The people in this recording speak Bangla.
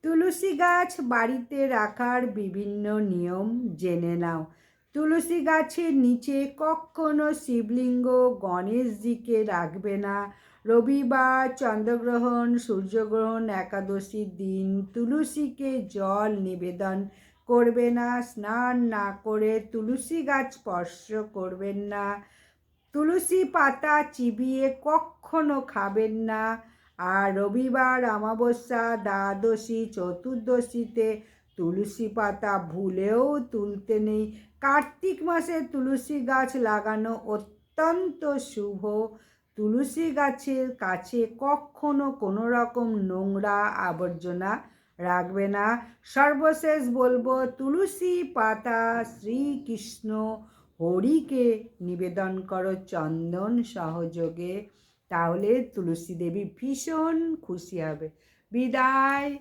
তুলসী গাছ বাড়িতে রাখার বিভিন্ন নিয়ম জেনে নাও। তুলসী গাছের নিচে কখনো শিবলিঙ্গ গণেশজিকে রাখবে না। রবিবার, চন্দ্রগ্রহণ, সূর্যগ্রহণ, একাদশীর দিন তুলসীকে জল নিবেদন করবে না। স্নান না করে তুলসী গাছ স্পর্শ করবেন না। তুলসী পাতা চিবিয়ে কখনো খাবেন না। আর রবিবার, অমাবস্যা, দ্বাদশী, চতুর্দশীতে তুলসী পাতা ভুলেও তুলতে নেই। কার্তিক মাসে তুলসী গাছ লাগানো অত্যন্ত শুভ। তুলসী গাছের কাছে কখনো কোনো রকম নোংরা আবর্জনা রাখবে না। সর্বশেষ বলবো, তুলসী পাতা শ্রীকৃষ্ণ হরিকে নিবেদন করো চন্দন সহযোগে, তাহলে তুলসী দেবী ভীষণ খুশি হবে। বিদায়।